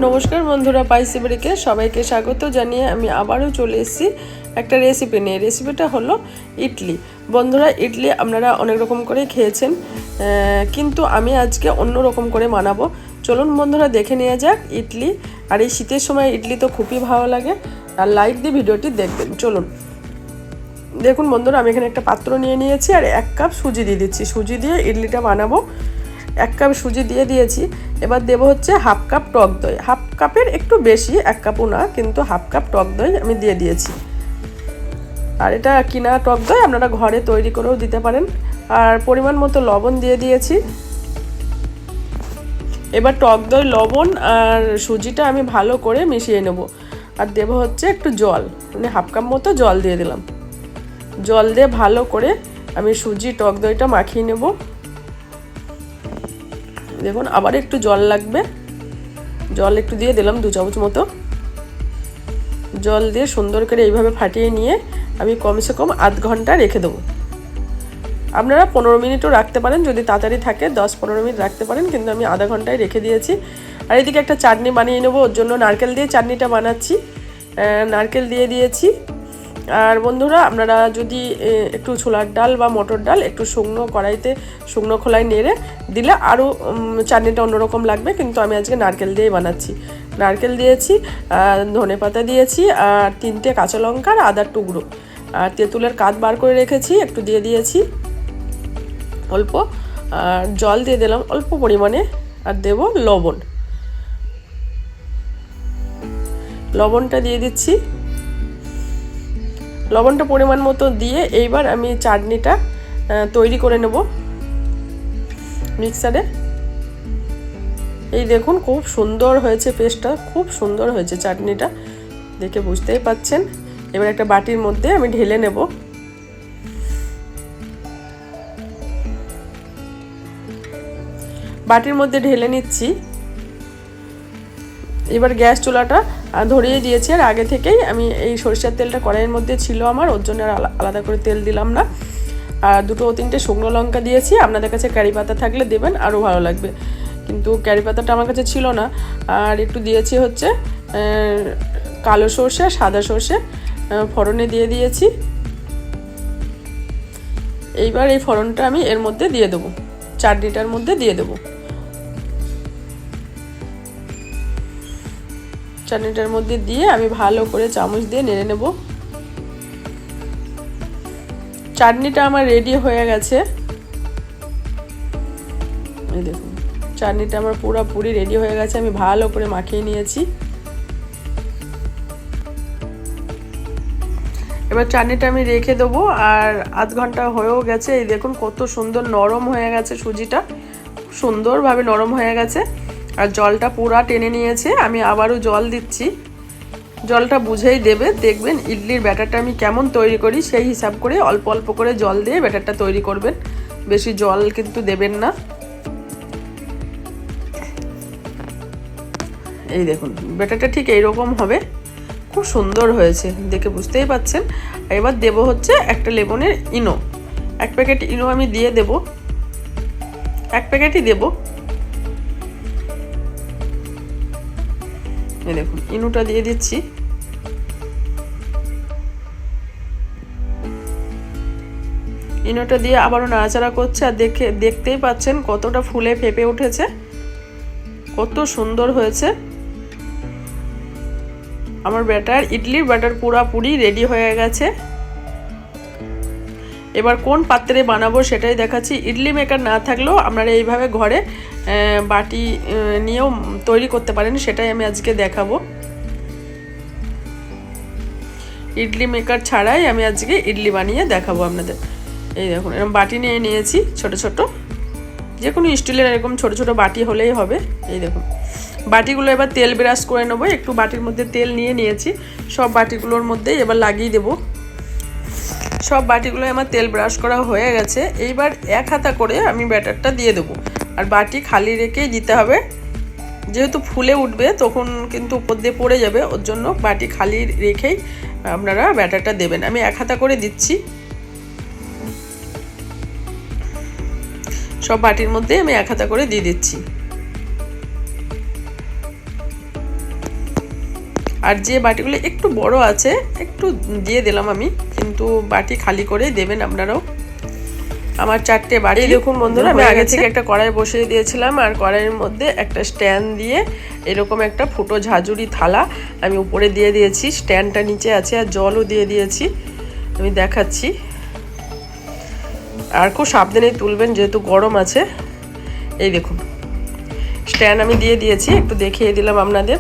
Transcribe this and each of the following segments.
নমস্কার বন্ধুরা, পাইসি বাড়িকে সবাইকে স্বাগত জানিয়ে আমি আবারও চলে এসেছি একটা রেসিপি নিয়ে। রেসিপিটা হলো ইডলি। বন্ধুরা, ইডলি আপনারা অনেক রকম করে খেয়েছেন, কিন্তু আমি আজকে অন্য রকম করে বানাবো। চলুন বন্ধুরা, দেখে নেওয়া যাক ইডলি। আর এই শীতের সময় ইডলি তো খুবই ভালো লাগে, আর লাইক দিয়ে ভিডিওটি দেখবেন। চলুন দেখুন বন্ধুরা, আমি এখানে একটা পাত্র নিয়ে নিয়েছি আর 1 কাপ সুজি দিয়ে দিচ্ছি। সুজি দিয়ে ইডলিটা বানাবো। 1 কাপ সুজি দিয়ে দিয়েছি। এবার দেবো হচ্ছে 1/2 কাপ টক দই। 1/2 কাপের একটু বেশি, 1 কাপও না, কিন্তু 1/2 কাপ টক দই আমি দিয়ে দিয়েছি। আর এটা কিনা টক দই, আপনারা ঘরে তৈরি করেও দিতে পারেন। আর পরিমাণ মতো লবণ দিয়ে দিয়েছি। এবার টক দই, লবণ আর সুজিটা আমি ভালো করে মিশিয়ে নেব। আর দেবো হচ্ছে একটু জল, মানে 1/2 কাপ মতো জল দিয়ে দিলাম। জল দিয়ে ভালো করে আমি সুজি টক দইটা মাখিয়ে নেব। দেখুন, আবার একটু জল লাগবে। জল একটু দিয়ে দিলাম, 2 চামচ মতো। জল দিয়ে সুন্দর করে এইভাবে ফাটিয়ে নিয়ে আমি কমসে কম আধ ঘন্টা রেখে দেবো। আপনারা 15 মিনিটও রাখতে পারেন, যদি তাড়াতাড়ি থাকে 10-15 মিনিট রাখতে পারেন, কিন্তু আমি আধা ঘন্টায় রেখে দিয়েছি। আর এদিকে একটা চাটনি বানিয়ে নেবো। ওর জন্য নারকেল দিয়ে চাটনিটা বানাচ্ছি। নারকেল দিয়ে দিয়েছি। আর বন্ধুরা, আপনারা যদি একটু ছোলার ডাল বা মটর ডাল একটু শুকনো কড়াইতে, শুকনো খোলায় নেড়ে দিলে আরও চাটনিটা অন্যরকম লাগবে, কিন্তু আমি আজকে নারকেল দিয়েই বানাচ্ছি। নারকেল দিয়েছি, ধনেপাতা দিয়েছি, আর 3টে কাঁচা লঙ্কা আর আদার টুকরো, আর তেঁতুলের কাঠ বার করে রেখেছি একটু দিয়ে দিয়েছি অল্প। আর জল দিয়ে দিলাম অল্প পরিমাণে। আর দেব লবণ। লবণটা দিয়ে দিচ্ছি। লবণটা পরিমাণ মতো দিয়ে এইবার আমি চাটনিটা তৈরি করে নেব মিক্সারে। এই দেখুন, খুব সুন্দর হয়েছে পেস্টটা, খুব সুন্দর হয়েছে চাটনিটা, দেখে বুঝতেই পাচ্ছেন। এবার একটা বাটির মধ্যে আমি ঢেলে নেব। বাটির মধ্যে ঢেলে নিচ্ছি। এবার গ্যাস চুলাটা ধরিয়ে দিয়েছি। আর আগে থেকেই আমি এই সরিষার তেলটা কড়াইয়ের মধ্যে ছিল আমার, ওর জন্য আর আলাদা করে তেল দিলাম না। আর 2-3টে শুকনো লঙ্কা দিয়েছি। আপনাদের কাছে কারি পাতা থাকলে দেবেন, আরও ভালো লাগবে, কিন্তু কারি পাতাটা আমার কাছে ছিল না। আর একটু দিয়েছি হচ্ছে কালো সর্ষে, সাদা সর্ষে ফোড়নে দিয়ে দিয়েছি। এইবার এই ফোড়নটা আমি এর মধ্যে দিয়ে দেবো, চাটনিটার মধ্যে দিয়ে দেবো। চাটনিটার মধ্যে দিয়ে আমি ভালো করে চামচ দিয়ে নেড়ে নেব। চাটনিটা আমার রেডি হয়ে গেছে। এই দেখুন, চাটনিটা আমার পুরোপুরি রেডি হয়ে গেছে। আমি ভালো করে মাখিয়ে নিয়েছি। এবার চাটনিটা আমি রেখে দেবো। আর আধ ঘন্টা হয়েও গেছে। এই দেখুন কত সুন্দর নরম হয়ে গেছে সুজিটা, সুন্দরভাবে নরম হয়ে গেছে। আর জলটা পুরা টেনে নিয়েছে। আমি আবারও জল দিচ্ছি। জলটা বুঝেই দেবে, দেখবেন ইডলির ব্যাটারটা আমি কেমন তৈরি করি সেই হিসাব করে অল্প অল্প করে জল দিয়ে ব্যাটারটা তৈরি করবেন। বেশি জল কিন্তু দেবেন না। এই দেখুন, ব্যাটারটা ঠিক এইরকম হবে। খুব সুন্দর হয়েছে, দেখে বুঝতেই পাচ্ছেন। এবার দেব হচ্ছে একটা লেমনের ইনো। 1 প্যাকেট ইনো আমি দিয়ে দেব। 1 প্যাকেটই দেব। এই দেখুন, ইনোটা দিয়ে দিচ্ছি। ইনোটা দিয়ে আবারও নাড়াচাড়া করছে। আর দেখতেই পাচ্ছেন কতটা ফুলে ফেপে উঠেছে, কত সুন্দর হয়েছে। আমার ব্যাটার, ইডলির ব্যাটার পুরোপুরি রেডি হয়ে গেছে। এবার কোন পাত্রে বানাবো সেটাই দেখাচ্ছি। ইডলি মেকার না থাকলেও আপনারা এইভাবে ঘরে বাটি নিয়েও তৈরি করতে পারেন, সেটাই আমি আজকে দেখাবো। ইডলি মেকার ছাড়াই আমি আজকে ইডলি বানিয়ে দেখাবো আপনাদের। এই দেখুন, এরকম বাটি নিয়ে নিয়েছি ছোট ছোট, যে কোনো স্টিলের এরকম ছোট ছোট বাটি হলেই হবে। এই দেখুন, বাটিগুলো এবার তেল ব্রাশ করে নেবো। একটু বাটির মধ্যে তেল নিয়ে নিয়েছি, সব বাটিগুলোর মধ্যে এবার লাগিয়ে দেবো। সব বাটিগুলো আমার তেল ব্রাশ করা হয়ে গেছে। এইবার 1 হাতা করে আমি ব্যাটারটা দিয়ে দেবো। আর বাটি খালি রেখেই দিতে হবে, যেহেতু ফুলে উঠবে তখন কিন্তু উপর দিয়ে পড়ে যাবে, ওর জন্য বাটি খালি রেখেই আপনারা ব্যাটারটা দেবেন। আমি 1 হাতা করে দিচ্ছি। সব বাটির মধ্যে আমি এক হাতা করে দিয়ে দিচ্ছি। আর যে বাটিগুলো একটু বড় আছে একটু দিয়ে দিলাম আমি, কিন্তু বাটি খালি করে দেবেন আপনারাও। আমার 4টে বাটি দেখুন বন্ধুরা, আমি আগে থেকে একটা কড়াই বসিয়ে দিয়েছিলাম, আর কড়াইয়ের মধ্যে একটা স্ট্যান্ড দিয়ে এরকম একটা ফুটো ঝাঁঝুরি থালা আমি উপরে দিয়ে দিয়েছি। স্ট্যান্ডটা নিচে আছে, আর জলও দিয়ে দিয়েছি, আমি দেখাচ্ছি। আর খুব সাবধানে তুলবেন যেহেতু গরম আছে। এই দেখুন স্ট্যান্ড আমি দিয়ে দিয়েছি, একটু দেখিয়ে দিলাম আপনাদের।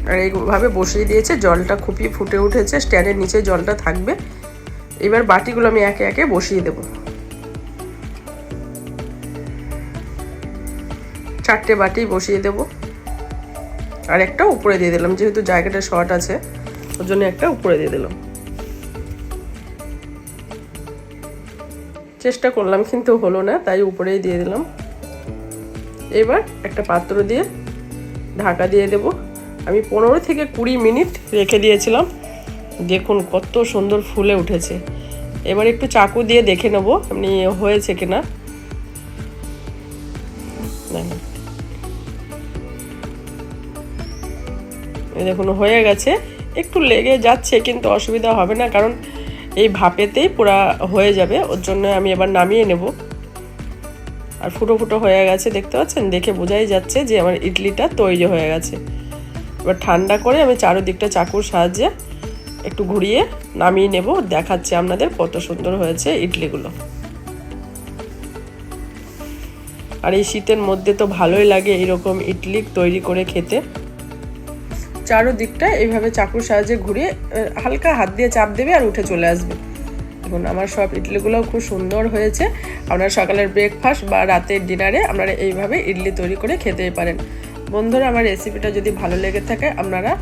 আর এইভাবে বসিয়ে দিয়েছে, জলটা খুবই ফুটে উঠেছে, স্ট্যান্ডের নিচে জলটা থাকবে। এবার বাটিগুলো আমি একে একে বসিয়ে দেব। 4টে বাটি বসিয়ে দেব, আর একটা উপরে দিয়ে দিলাম, যেহেতু জায়গাটা শর্ট আছে ওর জন্য একটা উপরে দিয়ে দিলাম। চেষ্টা করলাম কিন্তু হলো না, তাই উপরেই দিয়ে দিলাম। এবার একটা পাত্র দিয়ে ঢাকা দিয়ে দেব। আমি 15 থেকে 20 মিনিট রেখে দিয়েছিলাম, দেখুন কত সুন্দর ফুলে উঠেছে। এবার একটু চাকু দিয়ে দেখে নেব এমনি হয়েছে কিনা। দেখুন হয়ে গেছে, একটু লেগে যাচ্ছে কিন্তু অসুবিধা হবে না, কারণ এই ভাপেতেই পুরা হয়ে যাবে। ওর জন্য আমি এবার নামিয়ে নেব। আর ফুটো ফুটো হয়ে গেছে, দেখতে পাচ্ছেন, দেখে বোঝাই যাচ্ছে যে আমার ইডলিটা তৈরি হয়ে গেছে। এবার ঠান্ডা করে আমি চারদিকটা চাকুর সাহায্যে একটু ঘুরিয়ে নামিয়ে নেব, দেখাচ্ছি আপনাদের কত সুন্দর হয়েছে ইডলিগুলো। আর এই শীতের মধ্যে তো ভালোই লাগে এরকম ইডলি তৈরি করে খেতে। চারদিকটা এইভাবে চাকুর সাহায্যে ঘুরিয়ে হালকা হাত দিয়ে চাপ দেবে আর উঠে চলে আসবে। দেখুন আমার সব ইডলিগুলোও খুব সুন্দর হয়েছে। আপনারা সকালের ব্রেকফাস্ট বা রাতের ডিনারে আপনারা এইভাবে ইডলি তৈরি করে খেতেই পারেন। বন্ধুরা, আমার রেসিপিটা যদি ভালো লেগে থাকে আপনারা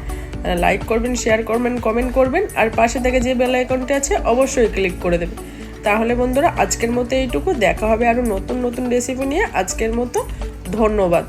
লাইক করবেন, শেয়ার করবেন, কমেন্ট করবেন, আর পাশে থেকে যে বেল আইকনটি আছে অবশ্যই ক্লিক করে দেবেন। তাহলে বন্ধুরা আজকের মতো এইটুকু, দেখা হবে আরও নতুন নতুন রেসিপি নিয়ে। আজকের মতো ধন্যবাদ।